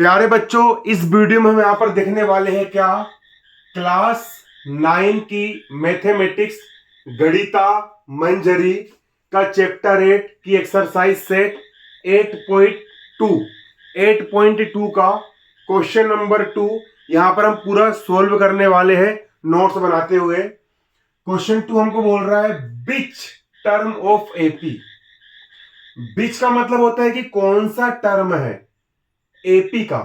प्यारे बच्चों, इस वीडियो में हम यहाँ पर देखने वाले हैं क्या, क्लास 9 की मैथमेटिक्स गणिता मंजरी का चैप्टर 8 की एक्सरसाइज सेट 8.2 का क्वेश्चन नंबर 2 यहाँ पर हम पूरा सोल्व करने वाले हैं नोट्स बनाते हुए। क्वेश्चन 2 हमको बोल रहा है बिच टर्म ऑफ एपी। बिच का मतलब होता है कि कौन सा टर्म है एपी का,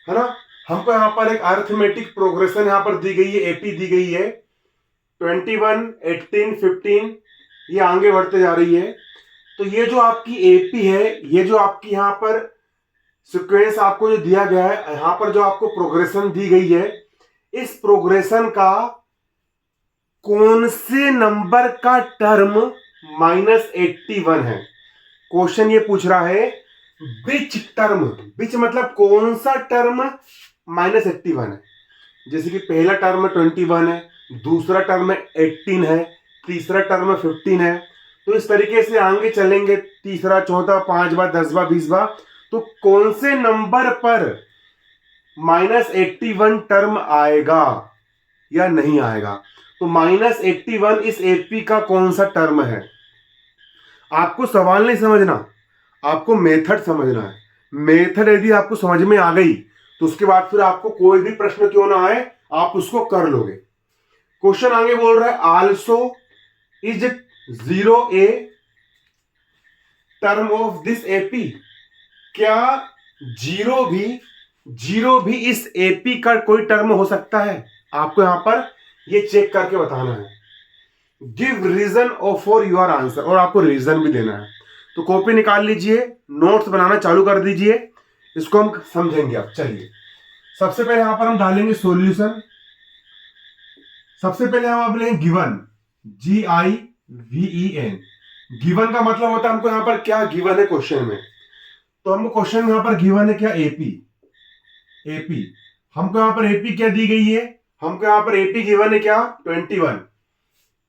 है ना। हमको यहाँ पर एक अरिथमेटिक प्रोग्रेशन यहाँ पर दी गई है, एपी दी गई है 21, 18, 15, ये आगे बढ़ते जा रही है। तो ये जो आपकी एपी है, ये जो आपकी यहाँ पर सीक्वेंस आपको जो दिया गया है, यहाँ पर जो आपको प्रोग्रेशन दी गई है, इस प्रोग्रेशन का कौन से नंबर का टर्म -81 है। क्वेश्चन ये पूछ रहा है बिच टर्म, बिच मतलब कौन सा टर्म -81 है। जैसे कि पहला टर्म 21 है, दूसरा टर्म 18 है, तीसरा टर्म 15 है। तो इस तरीके से आगे चलेंगे, तीसरा, चौथा, 5 बार, 10 बार, 20 बार। तो कौन से नंबर पर -81 टर्म आएगा या नहीं आएगा। तो -81 इस एपी का कौन सा टर्म है। आपको सवाल नहीं समझना, आपको मेथड समझना है। मेथड यदि आपको समझ में आ गई तो उसके बाद फिर आपको कोई भी प्रश्न क्यों ना आए, आप उसको कर लोगे। क्वेश्चन आगे बोल रहा है also is 0 a term of this AP. क्या जीरो भी इस एपी का कोई टर्म हो सकता है। आपको यहां पर ये चेक करके बताना है। Give reason for your answer, और आपको रीजन भी देना है। तो कॉपी निकाल लीजिए, नोट्स बनाना चालू कर दीजिए, इसको हम समझेंगे। अब चलिए, सबसे पहले यहां पर हम डालेंगे सॉल्यूशन। सबसे पहले हम आप लेंगे गिवन, GIVEN। गिवन का मतलब होता है हमको यहां पर क्या गिवन है क्वेश्चन में। तो हमको क्वेश्चन में यहां पर गिवन है क्या, एपी। हमको यहां पर एपी क्या दी गई है, हमको यहां पर एपी गिवन है क्या, 21।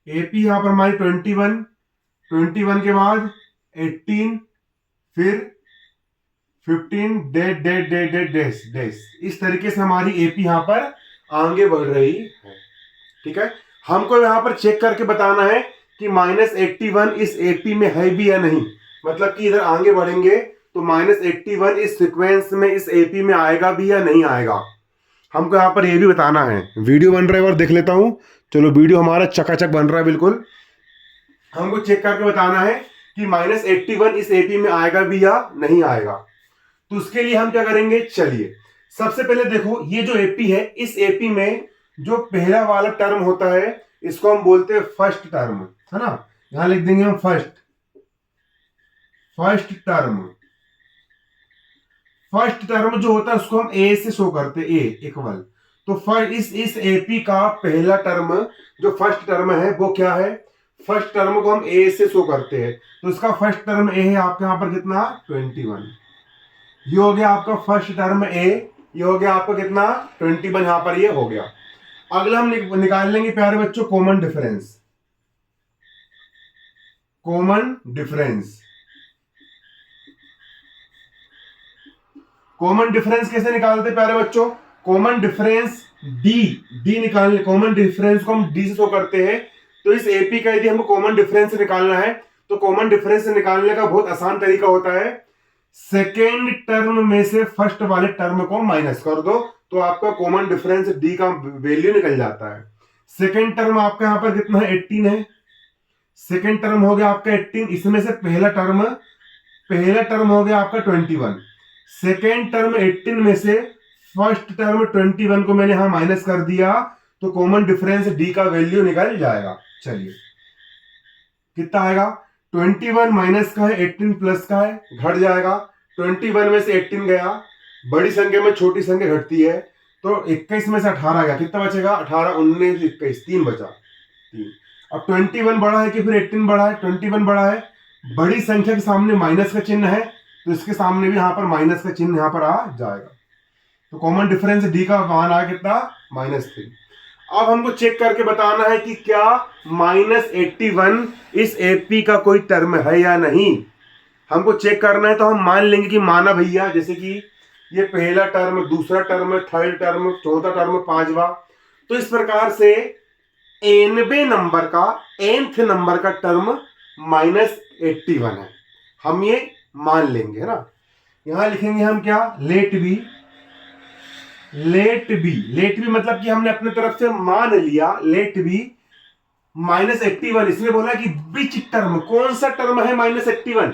एपी यहां पर हमारी 21 के बाद 18, फिर 15, डैश। इस तरीके से हमारी एपी यहां पर आगे बढ़ रही है। ठीक है, हमको यहां पर चेक करके बताना है कि -81 इस एपी में है भी या नहीं। मतलब कि इधर आगे बढ़ेंगे तो -81 इस सीक्वेंस में, इस एपी में आएगा भी या नहीं आएगा। हमको यहां पर ये भी बताना है। वीडियो बन रहा है और देख लेता हूं। चलो, वीडियो हमारा चकाचक बन रहा है बिल्कुल। हमको चेक करके बताना है कि -81 इस एपी में आएगा भी या नहीं आएगा। तो उसके लिए हम क्या करेंगे, चलिए सबसे पहले देखो, ये जो एपी है, इस एपी में जो पहला वाला टर्म होता है इसको हम बोलते हैं फर्स्ट टर्म, है ना। यहां लिख देंगे हम फर्स्ट टर्म। फर्स्ट टर्म जो होता है उसको हम ए से शो करते हैं, ए इक्वल। तो इस एपी का पहला टर्म, जो फर्स्ट टर्म है वो क्या है, फर्स्ट टर्म को हम ए से शो करते हैं। तो इसका फर्स्ट टर्म ए है आपके यहां पर कितना, 21। ये हो गया आपका फर्स्ट टर्म ए, ये हो गया आपका कितना, 21 यहां पर ये हो गया। अगला हम निकाल लेंगे प्यारे बच्चों कॉमन डिफरेंस। कॉमन डिफरेंस कैसे निकालते प्यारे बच्चों, कॉमन डिफरेंस डी निकालने, कॉमन डिफरेंस को हम डी से शो करते हैं। तो इस एपी का यदि हमको कॉमन डिफरेंस निकालना है तो कॉमन डिफरेंस निकालने का बहुत आसान तरीका होता है, सेकेंड टर्म में से फर्स्ट वाले टर्म को माइनस कर दो तो आपका कॉमन डिफरेंस डी का वैल्यू निकल जाता है। सेकेंड टर्म आपका यहां पर कितना है, 18 है। सेकेंड टर्म हो गया आपका 18, इसमें से पहला टर्म हो गया आपका 21। सेकेंड टर्म 18 में से फर्स्ट टर्म 21 को मैंने यहां माइनस कर दिया तो कॉमन डिफरेंस डी का वैल्यू निकल जाएगा। चलिए कितना आएगा, 21 माइनस का है, 18 प्लस का है, घट जाएगा। 21 में से 18 गया, बड़ी संख्या में छोटी संख्या घटती है, तो 21 में से 18 गया, कितना बचेगा, 18, 19, 21, 3 बचा, 3। अब 21 बड़ा है कि फिर 18 बड़ा है, 21 बड़ा है, बड़ी संख्या के सामने माइनस का चिन्ह है तो इसके सामने भी यहां पर माइनस का चिन्ह यहां पर आ जाएगा। तो कॉमन डिफरेंस डी का मान आ कितना, -3। अब हमको चेक करके बताना है कि क्या -81 इस एपी का कोई टर्म है या नहीं। हमको चेक करना है तो हम मान लेंगे कि माना भैया, जैसे कि ये पहला टर्म, दूसरा टर्म, थर्ड टर्म, चौथा टर्म, पांचवा। तो इस प्रकार से एनवे नंबर का nth नंबर का टर्म -81 है, हम ये मान लेंगे, है ना। यहां लिखेंगे हम क्या, लेट बी मतलब कि हमने अपने तरफ से मान लिया लेट बी -81। इसने बोला कि विच टर्म, कौन सा टर्म है -81,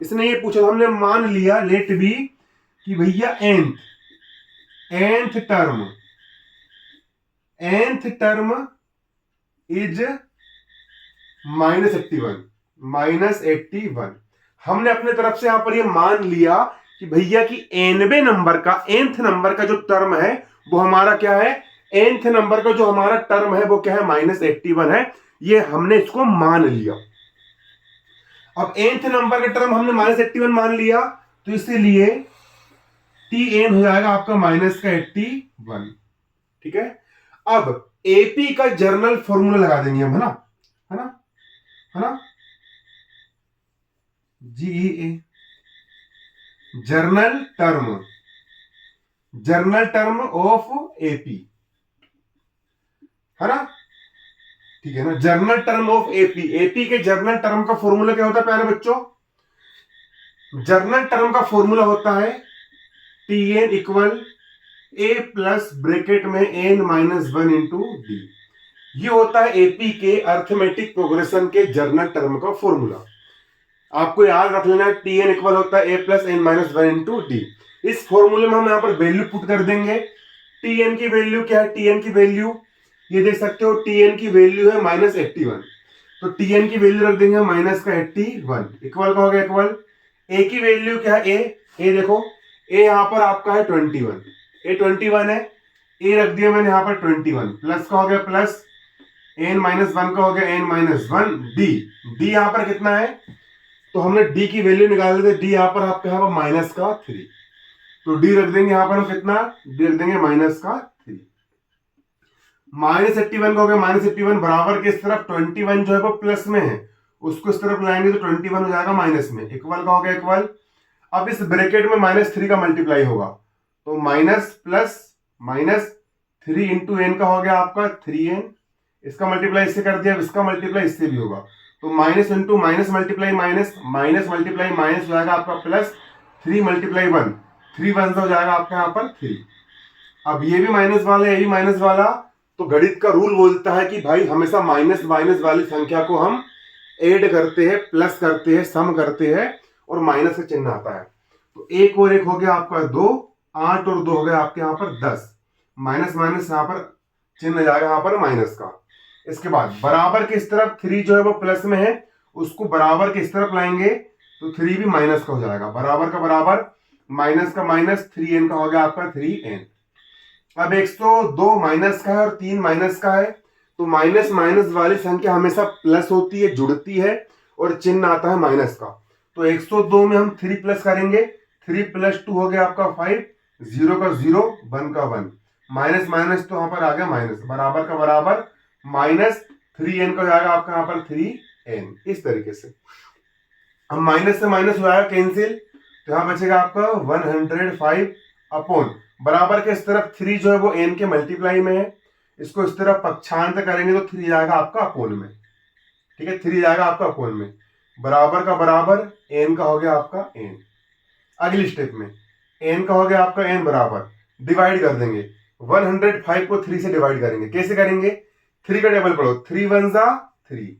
इसने ये पूछा। हमने मान लिया लेट बी कि भैया nth टर्म इज -81। हमने अपने तरफ से यहां पर ये मान लिया कि भैया कि nवे नंबर का, nth नंबर का जो टर्म है वो हमारा क्या है, nth नंबर का जो हमारा टर्म है वो क्या है, -81 है। ये हमने इसको मान लिया। अब nth नंबर का टर्म हमने -81 मान लिया, तो इसीलिए Tn हो जाएगा आपका -81। ठीक है। अब एपी का जर्नल फॉर्मूला लगा देंगे हम, है ना जीईए, जर्नल टर्म ऑफ एपी, है ना। ठीक है ना, जर्नल टर्म ऑफ एपी के जर्नल टर्म का फॉर्मूला क्या होता है प्यारे बच्चों, जर्नल टर्म का फॉर्मूला होता है Tn equal a plus bracket में n-1 इंटू डी। ये होता है एपी के अर्थमेटिक प्रोग्रेशन के जर्नल टर्म का फॉर्मूला। आपको याद रख लेना, Tn इक्वल होता है a plus n-1 into D. इस फॉर्मूले में हम यहां पर वैल्यू पुट कर देंगे। Tn की वैल्यू क्या है, Tn की वैल्यू ये देख सकते हो, Tn की वैल्यू है -81, तो Tn की वैल्यू रख देंगे -81। इक्वल का हो गया इक्वल, a की वैल्यू क्या है, a देखो, a यहां पर आपका है 21, a 21 है, a रख दिया मैंने यहां पर 21, प्लस का हो गया प्लस, n-1 का हो गया n-1, d यहां पर कितना है, तो हमने d की वैल्यू निकाल दी, d यहां पर आपका है माइनस का 3, तो d रख देंगे यहां पर हम कितना, d रख देंगे -3। -81 का हो गया -81, बराबर के इस तरफ 21 जो है वो प्लस में है, उसको इस तरफ लाएंगे तो 21 हो जाएगा माइनस में, इक्वल का हो गया इक्वल। अब इस ब्रैकेट में -3 का मल्टीप्लाई होगा, तो माइनस प्लस -3 इंटू n का हो गया आपका 3n, इसका मल्टीप्लाई इससे कर दिया, इसका मल्टीप्लाई इससे भी होगा, तो minus into minus multiply minus, minus multiply minus हो जाएगा आपका प्लस, 3 मल्टीप्लाई 1, 3 वन हो जाएगा आपका यहाँ पर 3। अब ये भी माइनस वाला, ये भी माइनस वाला, तो गणित का रूल बोलता है कि भाई हमेशा माइनस माइनस वाली संख्या को हम ऐड करते हैं, प्लस करते हैं, सम करते हैं, और माइनस का चिन्ह आता है। तो 1 और 1 हो गया आपका 2, 8 और 2 हो गया आपके यहाँ पर 10, माइनस माइनस यहाँ पर चिन्ह जाएगा यहाँ पर माइनस का। इसके बाद बराबर के इस तरफ 3 जो है वो प्लस में है, उसको बराबर के इस तरफ लाएंगे तो 3 भी माइनस का हो जाएगा, बराबर का बराबर, माइनस का माइनस, 3n का हो गया आपका 3n। अब 102 माइनस का है और 3 माइनस का है, तो माइनस माइनस वाली संख्या हमेशा प्लस होती है, जुड़ती है, और चिन्ह आता है माइनस का। तो 102 में हम 3 प्लस करेंगे, 3 + 2 हो गया आपका 5, 0 का 0, 1 का 1, माइनस माइनस तो यहाँ पर आ गया माइनस, बराबर का बराबर, -3n का हो जाएगा आपका यहाँ पर 3n। इस तरीके से अब माइनस से माइनस हो जाएगा कैंसिल, तो यहाँ बचेगा आपका 105 अपॉन, बराबर के इस तरफ 3 जो है वो n के मल्टीप्लाई में है, इसको इस तरफ पक्षांतर करेंगे तो 3 जाएगा आपका अपोन में। ठीक है, 3 जाएगा आपका अपोन में, बराबर का बराबर, n का हो गया आपका n। अगली स्टेप में n का हो गया आपका n बराबर, डिवाइड कर देंगे, 105 को 3 से डिवाइड करेंगे। कैसे करेंगे, 3 का टेबल पढ़ो, 3 वन जा 3,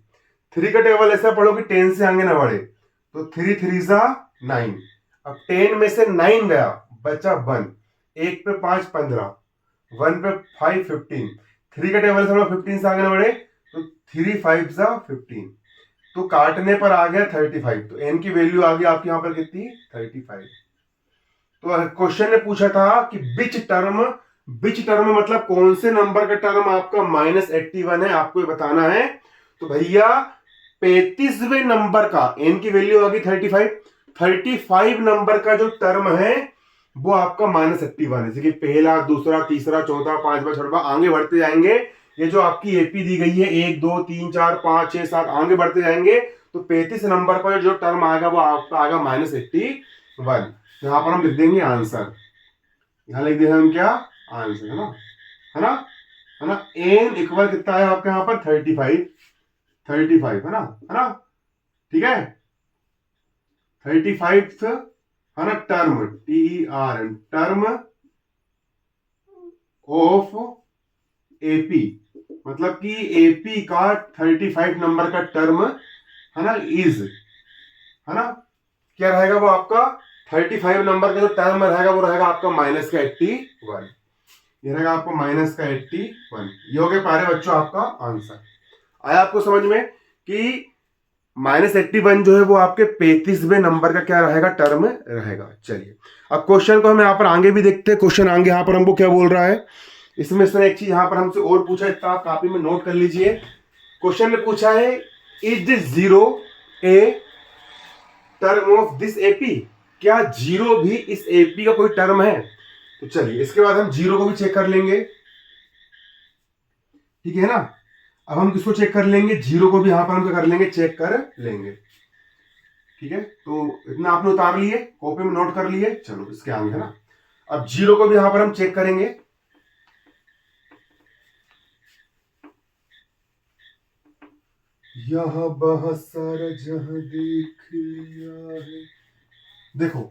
3 का टेबल ऐसा पढ़ो कि 10 से आगे ना बढ़े, तो 3 3 जा 9। अब 10 में से 9 गया, बचा 1, 1 पे 5 15, 1 पे 5 15, 3 का टेबल से 15 से आगे ना बढ़े, तो 3 5 जा 15, तो काटने पर आ गया 35, तो n की वैल्यू आ गई आपकी यहाँ पर कितनी, 35। तो क्वेश्चन ने पूछा था कि विच टर्म मतलब कौन से नंबर का टर्म आपका -81 है, आपको ये बताना है। तो भैया 35वें नंबर का, n की वैल्यू आ गई 35 नंबर का जो टर्म है वो आपका -81 है। जैसे कि पहला, दूसरा, तीसरा, चौथा, पांचवा, छठवां, आगे बढ़ते जाएंगे। ये जो आपकी एपी दी गई है 1 2 3 4 5 6 7, आगे बढ़ते जाएंगे तो 35 नंबर पर जो टर्म आएगा वो आपका आएगा -81। यहां पर हम लिख देंगे आंसर। यहां लिख दिया हम क्या आंसर, है ना, है ना। एन इक्वल कितना है आपके यहाँ पर 35 है ना, ठीक है। 35 है ना term, TERM term of AP, मतलब कि एपी का 35 नंबर का टर्म है ना इज, है ना, क्या रहेगा वो आपका 35 नंबर का जो टर्म रहेगा वो रहेगा आपका माइनस का 81, ये रहेगा आपको माइनस का 81। ये हो गया प्यारे बच्चों आपका आंसर। आया आपको समझ में कि -81 जो है वो आपके 35वें नंबर का क्या रहेगा टर्म रहेगा। चलिए अब क्वेश्चन को हम यहाँ पर आगे भी देखते हैं। क्वेश्चन आगे यहाँ पर हमको क्या बोल रहा है, इसमें से एक चीज यहाँ पर हमसे और पूछा है, इतना आप कॉपी में नोट कर लीजिए। क्वेश्चन ने पूछा है is 0 a term of this AP, क्या 0 भी इस एपी का कोई टर्म है। तो चलिए इसके बाद हम 0 को भी चेक कर लेंगे, ठीक है ना। अब हम किसको चेक कर लेंगे, 0 को भी यहां पर हम क्या कर लेंगे, चेक कर लेंगे, ठीक है। तो इतना आपने उतार लिए, कॉपी में नोट कर लिए, चलो इसके आगे है ना। अब 0 को भी यहां पर हम चेक करेंगे, यहां बहुत सारा जहां देख लिया है। देखो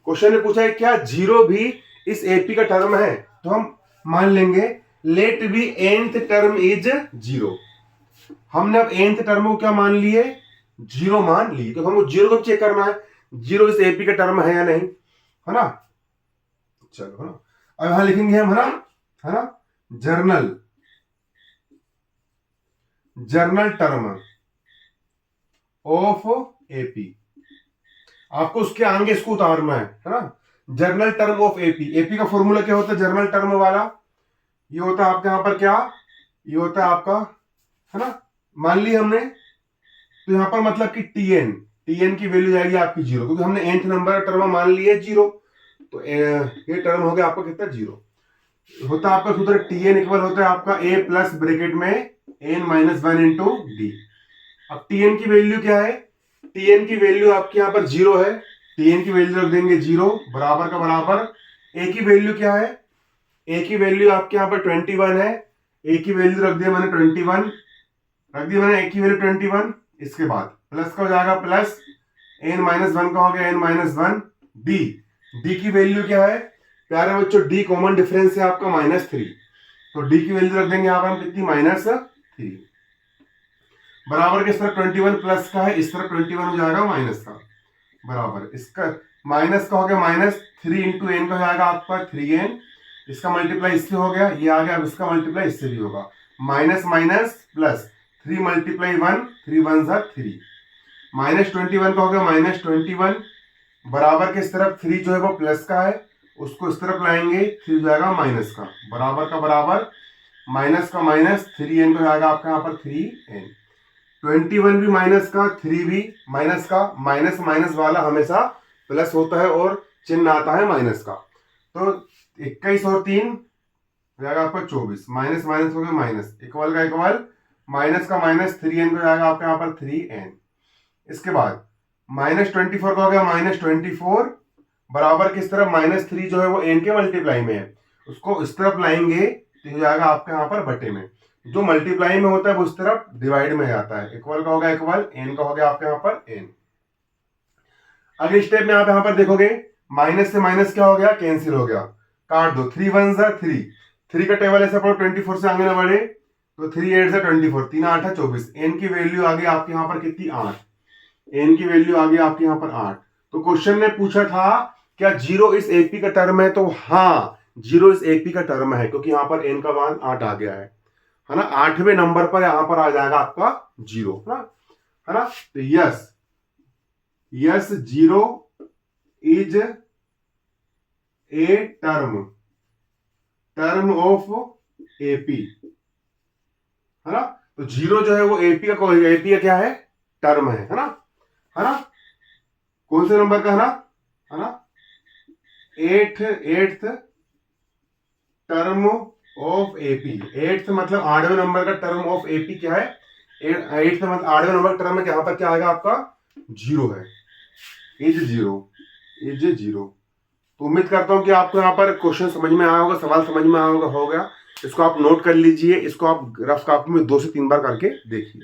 क्वेश्चन ने पूछा है क्या 0 भी इस एपी का टर्म है, तो हम मान लेंगे let be nth term is 0। हमने अब nth टर्म को क्या मान लिए, 0 मान लिए, तो हमको 0 को चेक करना है 0 इस एपी का टर्म है या नहीं, है ना। चलो है ना, अब यहां लिखेंगे हम, है ना जर्नल टर्म ऑफ एपी, आपको उसके आगे इसको उतारना है ना। Journal term of AP, AP का फॉर्मूला क्या होता है जर्नल टर्म वाला, ये होता है आपके यहां पर क्या, ये होता है आपका, है ना, मान ली हमने, तो यहां पर मतलब कि टीएन की वैल्यू जाएगी आपकी 0, क्योंकि हमने nth नंबर टर्म मान लिया 0, तो ये टर्म हो गया आपका कितना 0। होता है आपका सूत्र टीएन इक्वल होता है आपका a प्लस ब्रैकेट में n-1 इंटू डी। अब टीएन की वैल्यू क्या है, टीएन की वैल्यू आपके यहां पर 0 है, टीएन की वैल्यू रख देंगे 0 बराबर का बराबर, ए की वैल्यू क्या है, ए की वैल्यू आपके यहां पर 21 है, ए की वैल्यू रख दिया मैंने 21, रख दिया मैंने ए की वैल्यू 21। इसके बाद प्लस का हो जाएगा प्लस, n-1 का हो गया n-1, डी की वैल्यू क्या है प्यारे बच्चों, डी कॉमन डिफरेंस है आपका -3, तो डी की वैल्यू रख देंगे यहां पर हम कितनी -3, बराबर के इस तरफ 21 प्लस का है, इस तरफ 21 हो जाएगा माइनस का, बराबर इसका माइनस का हो गया -3 इंटू एन का हो जाएगा आपका 3n, इसका मल्टीप्लाई इससे हो गया, ये आ गया, अब इसका मल्टीप्लाई इससे भी होगा, माइनस माइनस प्लस 3 मल्टीप्लाई 1, 3 1 3, -21 का हो गया -21, बराबर के इस तरफ 3 जो है वो प्लस का है, उसको इस तरफ लाएंगे 3 हो जाएगा माइनस का, बराबर का बराबर, माइनस का माइनस 3n का जाएगा आपका यहाँ पर 3n, 21 भी माइनस का, 3 भी माइनस का, माइनस माइनस वाला हमेशा प्लस होता है और चिन्ह आता है माइनस का, तो 21 और 3 हो जाएगा आपका 24, माइनस माइनस हो गया माइनस, इक्वल का इक्वल, माइनस का माइनस 3n को जाएगा आपके यहाँ पर 3n। इसके बाद -24 का हो गया -24, बराबर किस तरफ -3 जो है वो n के मल्टीप्लाई में है, उसको इस तरफ लाएंगे तो हो जाएगा आपके यहाँ पर बटे में, जो मल्टीप्लाई में होता है वो इस तरफ डिवाइड में जाता है, इक्वल का हो गया इक्वल, n का हो गया आपके यहाँ पर n। अगले स्टेप में आप यहाँ पर देखोगे माइनस से माइनस क्या हो गया, कैंसिल हो गया, काट दो, 3 1 3, 3 का टेबल ऐसा पढ़ो 24 से आगे ना बढ़े, तो 3 8 24, 3 8 24, n की वैल्यू आ गई आपके यहाँ पर कितनी 8, n की वैल्यू आ गई आपके यहाँ पर 8। तो क्वेश्चन ने पूछा था क्या 0 इस एपी का टर्म है, तो हाँ 0 इस एपी का टर्म है, क्योंकि यहाँ पर n का मान 8 आ गया है ना, 8वें नंबर पर यहां पर आ जाएगा आपका 0, है ना। तो yes 0 is a term of AP, है ना। तो 0 जो है वो एपी का क्या है, टर्म है ना, कौन से नंबर का है ना, 8th term of AP, 8th मतलब 8वें नंबर का टर्म ऑफ एपी क्या है, 8th मतलब 8वें नंबर टर्म में यहाँ पर क्या आएगा आपका 0 है, इज 0, तो उम्मीद करता हूँ कि आपको यहाँ पर क्वेश्चन समझ में आया होगा, सवाल समझ में आया होगा। इसको आप नोट कर लीजिए, इसको आप रफ कॉपी में 2 से 3 बार करके देखिए।